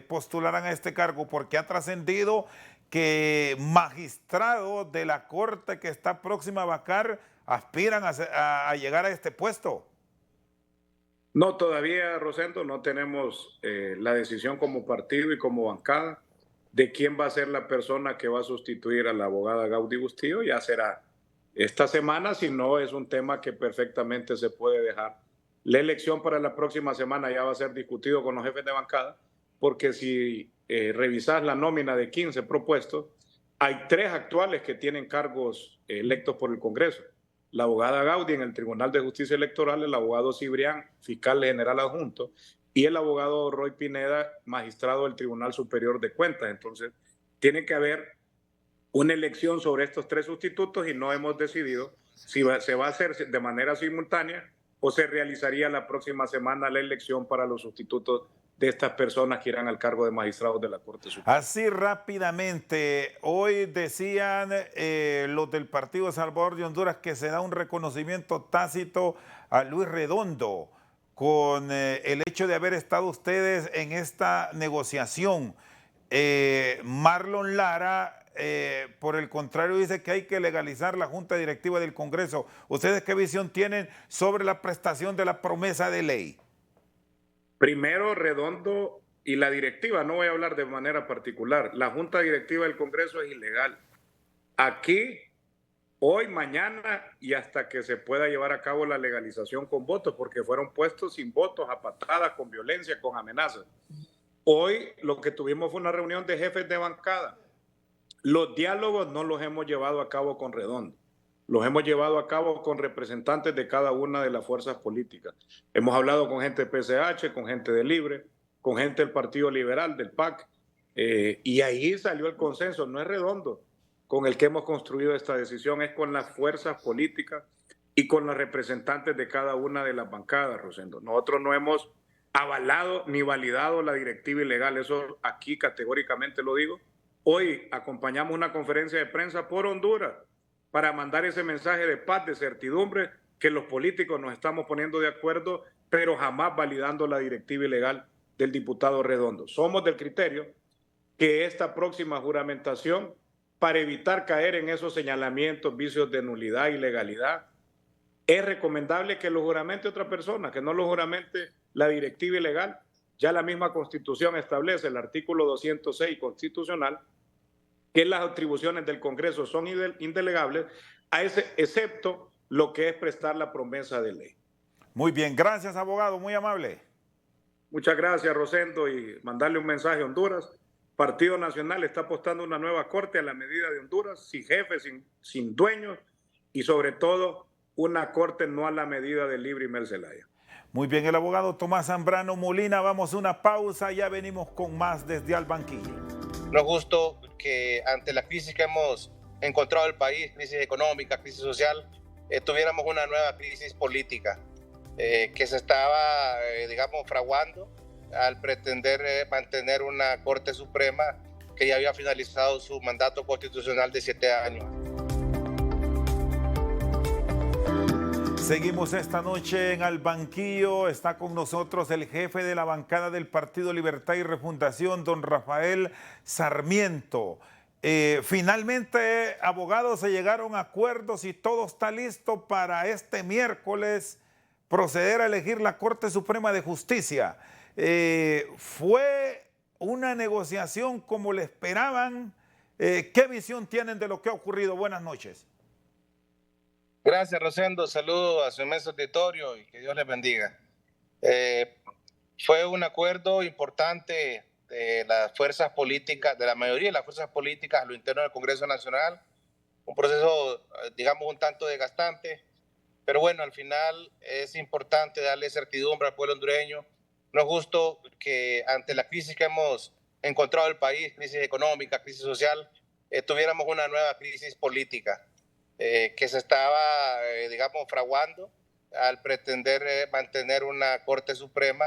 postularán a este cargo? Porque ha trascendido que magistrados de la Corte que está próxima a vacar aspiran a llegar a este puesto. No, todavía, Rosendo, no tenemos la decisión como partido y como bancada de quién va a ser la persona que va a sustituir a la abogada Gaudi Bustillo. Ya será esta semana, si no es un tema que perfectamente se puede dejar. La elección para la próxima semana ya va a ser discutido con los jefes de bancada, porque si revisas la nómina de 15 propuestos, hay 3 actuales que tienen cargos electos por el Congreso. La abogada Gaudi en el Tribunal de Justicia Electoral, el abogado Cibrián, fiscal general adjunto, y el abogado Roy Pineda, magistrado del Tribunal Superior de Cuentas. Entonces, tiene que haber una elección sobre estos 3 sustitutos y no hemos decidido si se va a hacer de manera simultánea o se realizaría la próxima semana la elección para los sustitutos de estas personas que irán al cargo de magistrados de la Corte Suprema. Así rápidamente, hoy decían los del Partido Salvador de Honduras que se da un reconocimiento tácito a Luis Redondo con el hecho de haber estado ustedes en esta negociación. Marlon Lara, por el contrario, dice que hay que legalizar la Junta Directiva del Congreso. ¿Ustedes qué visión tienen sobre la prestación de la promesa de ley? Primero, Redondo y la directiva, no voy a hablar de manera particular, la Junta Directiva del Congreso es ilegal. Aquí, hoy, mañana y hasta que se pueda llevar a cabo la legalización con votos, porque fueron puestos sin votos, a patadas, con violencia, con amenazas. Hoy lo que tuvimos fue una reunión de jefes de bancada. Los diálogos no los hemos llevado a cabo con Redondo. Los hemos llevado a cabo con representantes de cada una de las fuerzas políticas. Hemos hablado con gente de PCH, con gente de Libre, con gente del Partido Liberal, del PAC, y ahí salió el consenso. No es Redondo con el que hemos construido esta decisión, es con las fuerzas políticas y con los representantes de cada una de las bancadas, Rosendo. Nosotros no hemos avalado ni validado la directiva ilegal, eso aquí categóricamente lo digo. Hoy acompañamos una conferencia de prensa por Honduras para mandar ese mensaje de paz, de certidumbre, que los políticos nos estamos poniendo de acuerdo, pero jamás validando la directiva ilegal del diputado Redondo. Somos del criterio que esta próxima juramentación, para evitar caer en esos señalamientos, vicios de nulidad y legalidad, es recomendable que lo juramente otra persona, que no lo juramente la directiva ilegal. Ya la misma Constitución establece, el artículo 206 constitucional, que las atribuciones del Congreso son indelegables, excepto lo que es prestar la promesa de ley. Muy bien, gracias abogado, muy amable. Muchas gracias, Rosendo, y mandarle un mensaje a Honduras. Partido Nacional está apostando una nueva corte a la medida de Honduras, sin jefes, sin dueños, y sobre todo una corte no a la medida de Libre y Mel Zelaya. Muy bien, el abogado Tomás Zambrano Molina. Vamos a una pausa, ya venimos con más desde Al Banquillo. Nos gustó que ante la crisis que hemos encontrado el país, crisis económica, crisis social, tuviéramos una nueva crisis política que se estaba, digamos, fraguando al pretender mantener una Corte Suprema que ya había finalizado su mandato constitucional de 7 años. Seguimos esta noche en Al Banquillo. Está con nosotros el jefe de la bancada del Partido Libertad y Refundación, don Rafael Sarmiento. Finalmente, abogados, se llegaron a acuerdos y todo está listo para este miércoles proceder a elegir la Corte Suprema de Justicia. ¿Fue una negociación como le esperaban? ¿Qué visión tienen de lo que ha ocurrido? Buenas noches. Gracias, Rosendo. Saludo a su inmenso auditorio y que Dios les bendiga. Fue un acuerdo importante de las fuerzas políticas, de la mayoría de las fuerzas políticas a lo interno del Congreso Nacional. Un proceso, digamos, un tanto desgastante, pero bueno, al final es importante darle certidumbre al pueblo hondureño. Nos gustó que ante la crisis que hemos encontrado el país, crisis económica, crisis social, tuviéramos una nueva crisis política que se estaba, digamos, fraguando al pretender mantener una Corte Suprema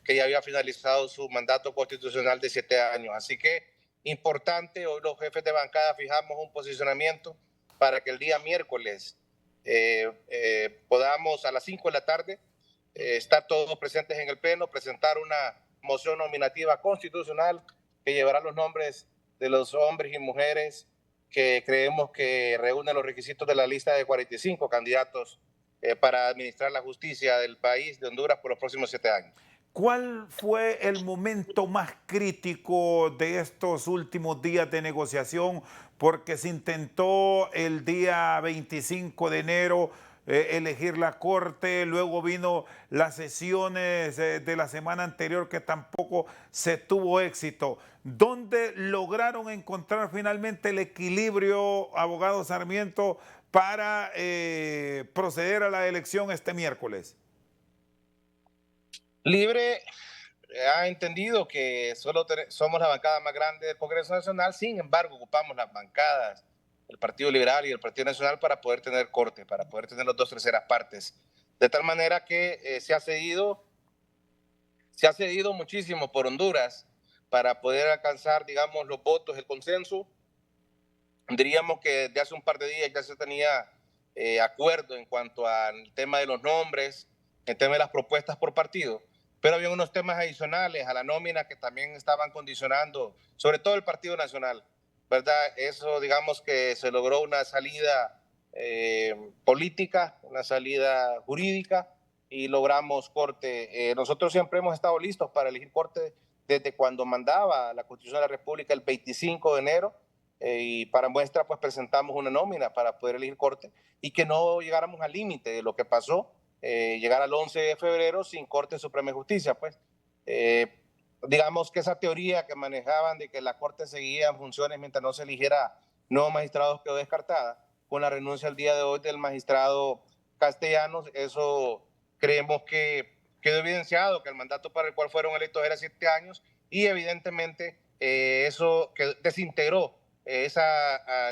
que ya había finalizado su mandato constitucional de 7 años. Así que importante, hoy los jefes de bancada fijamos un posicionamiento para que el día miércoles podamos a las 5 de la tarde estar todos presentes en el Pleno, presentar una moción nominativa constitucional que llevará los nombres de los hombres y mujeres que creemos que reúnen los requisitos de la lista de 45 candidatos para administrar la justicia del país de Honduras por los próximos 7 años. ¿Cuál fue el momento más crítico de estos últimos días de negociación? Porque se intentó el día 25 de enero elegir la Corte, luego vino las sesiones de la semana anterior que tampoco se tuvo éxito. ¿Dónde lograron encontrar finalmente el equilibrio, abogado Sarmiento, para proceder a la elección este miércoles? Libre ha entendido que solo somos la bancada más grande del Congreso Nacional, sin embargo ocupamos las bancadas del Partido Liberal y del Partido Nacional para poder tener corte, para poder tener las 2/3 partes. De tal manera que se ha cedido muchísimo por Honduras para poder alcanzar, digamos, los votos, el consenso. Diríamos que desde hace un par de días ya se tenía acuerdo en cuanto al tema de los nombres, el tema de las propuestas por partido, pero había unos temas adicionales a la nómina que también estaban condicionando, sobre todo el Partido Nacional, ¿verdad? Eso, digamos que se logró una salida política, una salida jurídica y logramos corte. Nosotros siempre hemos estado listos para elegir corte desde cuando mandaba la Constitución de la República el 25 de enero y para muestra pues presentamos una nómina para poder elegir corte y que no llegáramos al límite de lo que pasó, llegar al 11 de febrero sin Corte Suprema de Justicia, pues. Digamos que esa teoría que manejaban de que la Corte seguía en funciones mientras no se eligiera nuevos magistrados quedó descartada con la renuncia el día de hoy del magistrado Castellanos. Eso creemos que quedó evidenciado que el mandato para el cual fueron electos era 7 años y evidentemente eso que desintegró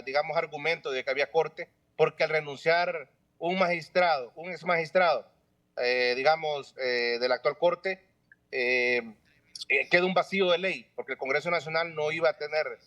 digamos, argumento de que había corte, porque al renunciar un magistrado, un ex magistrado, digamos, de la actual corte, queda un vacío de ley, porque el Congreso Nacional no iba a tener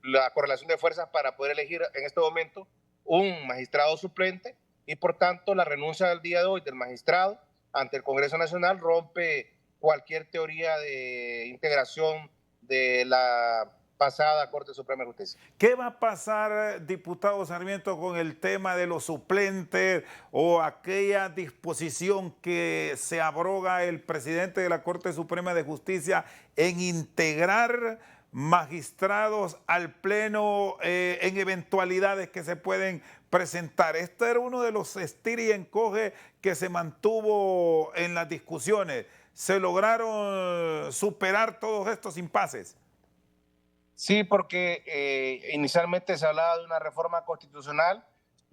la correlación de fuerzas para poder elegir en este momento un magistrado suplente y por tanto la renuncia del día de hoy del magistrado ante el Congreso Nacional rompe cualquier teoría de integración de la pasada Corte Suprema de Justicia. ¿Qué va a pasar, diputado Sarmiento, con el tema de los suplentes o aquella disposición que se abroga el presidente de la Corte Suprema de Justicia en integrar magistrados al Pleno en eventualidades que se pueden presentar? Este era uno de los estira y encoge que se mantuvo en las discusiones. ¿Se lograron superar todos estos impases? Sí, porque inicialmente se hablaba de una reforma constitucional,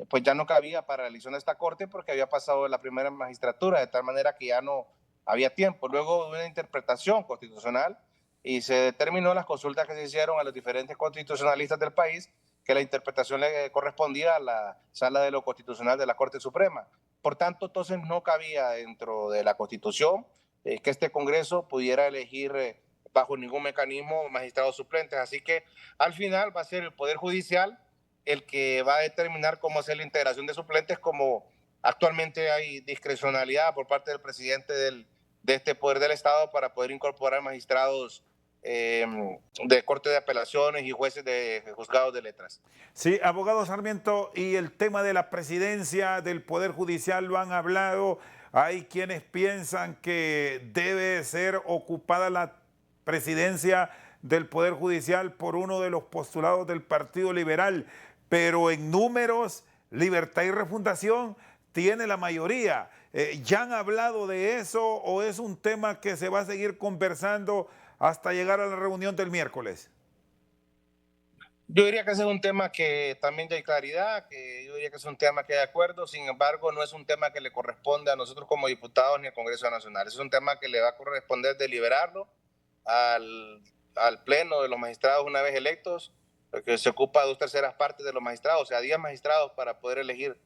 pues ya no cabía para la elección de esta Corte porque había pasado la primera magistratura, de tal manera que ya no había tiempo. Luego de una interpretación constitucional y se determinó las consultas que se hicieron a los diferentes constitucionalistas del país que la interpretación le correspondía a la Sala de lo Constitucional de la Corte Suprema. Por tanto, entonces no cabía dentro de la Constitución que este Congreso pudiera elegir bajo ningún mecanismo magistrados suplentes. Así que al final va a ser el Poder Judicial el que va a determinar cómo hacer la integración de suplentes, como actualmente hay discrecionalidad por parte del presidente de este Poder del Estado para poder incorporar magistrados de Corte de Apelaciones y jueces de juzgados de letras. Sí, abogado Sarmiento, y el tema de la presidencia del Poder Judicial lo han hablado. Hay quienes piensan que debe ser ocupada la presidencia del Poder Judicial por uno de los postulados del Partido Liberal, pero en números, Libertad y Refundación tiene la mayoría. ¿Ya han hablado de eso o es un tema que se va a seguir conversando hasta llegar a la reunión del miércoles? Yo diría que ese es un tema que también ya hay claridad, que yo diría que es un tema que hay acuerdo, sin embargo no es un tema que le corresponde a nosotros como diputados ni al Congreso Nacional, es un tema que le va a corresponder deliberarlo al Pleno de los magistrados una vez electos, que se ocupa de 2/3 partes de los magistrados, o sea, 10 magistrados para poder elegir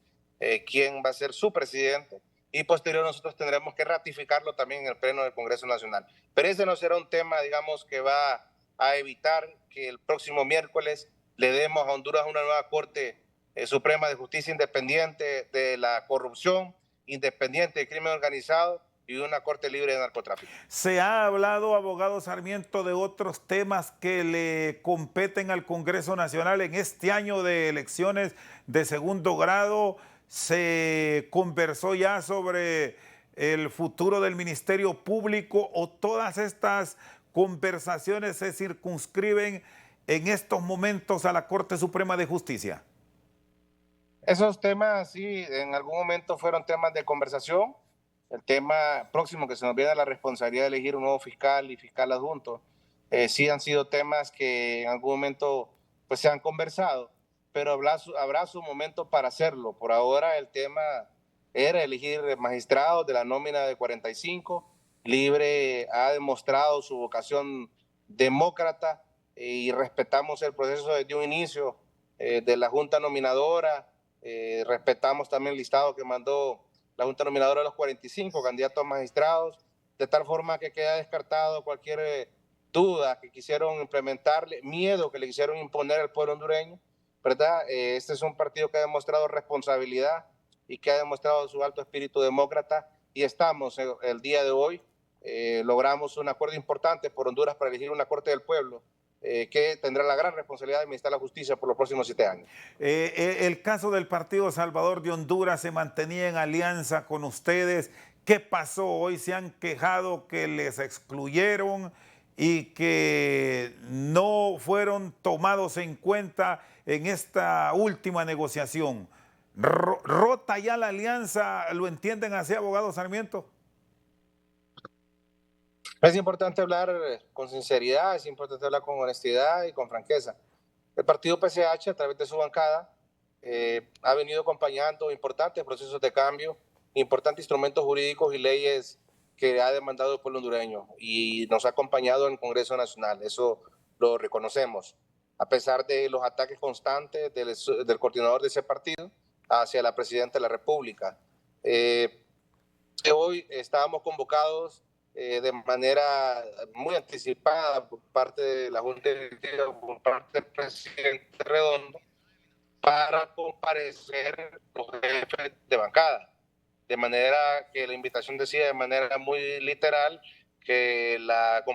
quién va a ser su presidente, y posterior nosotros tendremos que ratificarlo también en el Pleno del Congreso Nacional. Pero ese no será un tema, digamos, que va a evitar que el próximo miércoles le demos a Honduras una nueva Corte Suprema de Justicia independiente de la corrupción, independiente del crimen organizado y una Corte libre de narcotráfico. Se ha hablado, abogado Sarmiento, de otros temas que le competen al Congreso Nacional en este año de elecciones de segundo grado. Se conversó ya sobre el futuro del Ministerio Público, o todas estas conversaciones se circunscriben en estos momentos a la Corte Suprema de Justicia. Esos temas sí, en algún momento fueron temas de conversación. El tema próximo que se nos viene a la responsabilidad de elegir un nuevo fiscal y fiscal adjunto, sí han sido temas que en algún momento pues se han conversado, pero habrá su momento para hacerlo. Por ahora el tema era elegir magistrados de la nómina de 45. Libre ha demostrado su vocación demócrata y respetamos el proceso desde un inicio de la Junta Nominadora. Respetamos también el listado que mandó la Junta Nominadora de los 45 candidatos a magistrados, de tal forma que queda descartado cualquier duda que quisieron implementarle, miedo que le quisieron imponer al pueblo hondureño, ¿verdad? Este es un partido que ha demostrado responsabilidad y que ha demostrado su alto espíritu demócrata, y estamos el día de hoy, logramos un acuerdo importante por Honduras para elegir una Corte del Pueblo, que tendrá la gran responsabilidad de administrar la justicia por los próximos 7 años. El caso del Partido Salvador de Honduras se mantenía en alianza con ustedes. ¿Qué pasó? Hoy se han quejado que les excluyeron y que no fueron tomados en cuenta en esta última negociación. ¿Rota ya la alianza? ¿Lo entienden así, abogado Sarmiento? Es importante hablar con sinceridad, es importante hablar con honestidad y con franqueza. El partido PCH, a través de su bancada, ha venido acompañando importantes procesos de cambio, importantes instrumentos jurídicos y leyes que ha demandado el pueblo hondureño, y nos ha acompañado en el Congreso Nacional. Eso lo reconocemos, a pesar de los ataques constantes del coordinador de ese partido hacia la presidenta de la República. Hoy estábamos convocados de manera muy anticipada por parte de la Junta Directiva, por parte del presidente Redondo, para comparecer los jefes de bancada. De manera que la invitación decía de manera muy literal que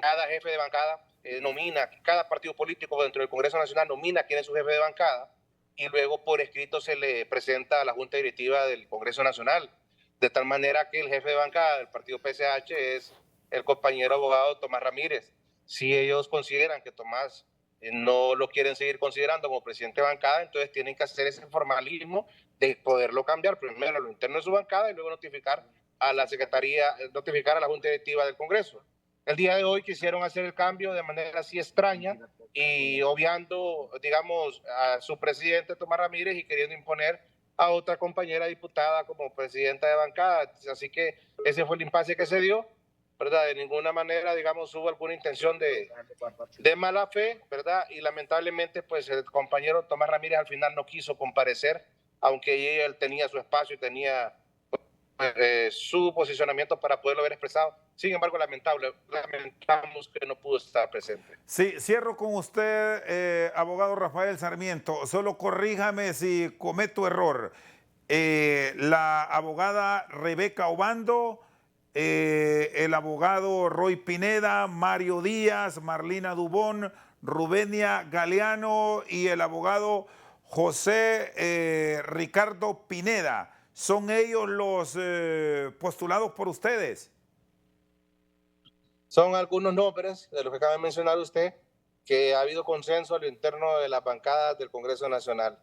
cada jefe de bancada nomina, cada partido político dentro del Congreso Nacional nomina quién es su jefe de bancada y luego por escrito se le presenta a la Junta Directiva del Congreso Nacional, de tal manera que el jefe de bancada del partido PSH es el compañero abogado Tomás Ramírez. Si ellos consideran que Tomás no lo quieren seguir considerando como presidente de bancada, entonces tienen que hacer ese formalismo de poderlo cambiar primero a lo interno de su bancada y luego notificar a la Secretaría, notificar a la Junta Directiva del Congreso. El día de hoy quisieron hacer el cambio de manera así extraña y obviando, digamos, a su presidente Tomás Ramírez y queriendo imponer a otra compañera diputada como presidenta de bancada. Así que ese fue el impasse que se dio, ¿verdad? De ninguna manera, digamos, hubo alguna intención de mala fe, ¿verdad? Y lamentablemente, pues el compañero Tomás Ramírez al final no quiso comparecer, aunque él tenía su espacio y tenía su posicionamiento para poderlo haber expresado. Sin embargo, lamentamos que no pudo estar presente. Sí, cierro con usted, abogado Rafael Sarmiento. Solo corríjame si cometo error. La abogada Rebeca Obando, el abogado Roy Pineda, Mario Díaz, Marlina Dubón, Rubenia Galeano y el abogado José Ricardo Pineda. ¿Son ellos los postulados por ustedes? Son algunos nombres de los que acaba de mencionar usted, que ha habido consenso a lo interno de las bancadas del Congreso Nacional.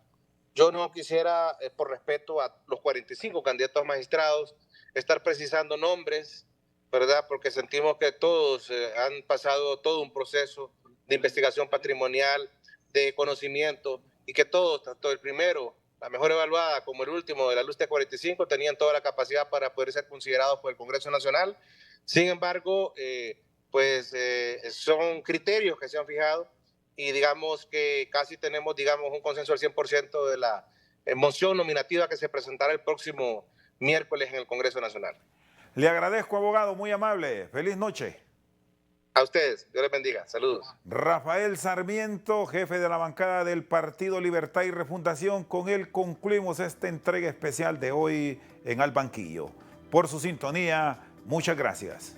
Yo no quisiera, por respeto a los 45 candidatos magistrados, estar precisando nombres, ¿verdad? Porque sentimos que todos han pasado todo un proceso de investigación patrimonial, de conocimiento, y que todos, tanto el primero, la mejor evaluada, como el último de la lista 45, tenían toda la capacidad para poder ser considerados por el Congreso Nacional. Sin embargo, son criterios que se han fijado y digamos que casi tenemos, digamos, un consenso al 100% de la moción nominativa que se presentará el próximo miércoles en el Congreso Nacional. Le agradezco, abogado, muy amable. Feliz noche. A ustedes, Dios les bendiga. Saludos. Rafael Sarmiento, jefe de la bancada del Partido Libertad y Refundación. Con él concluimos esta entrega especial de hoy en Al Banquillo. Por su sintonía, muchas gracias.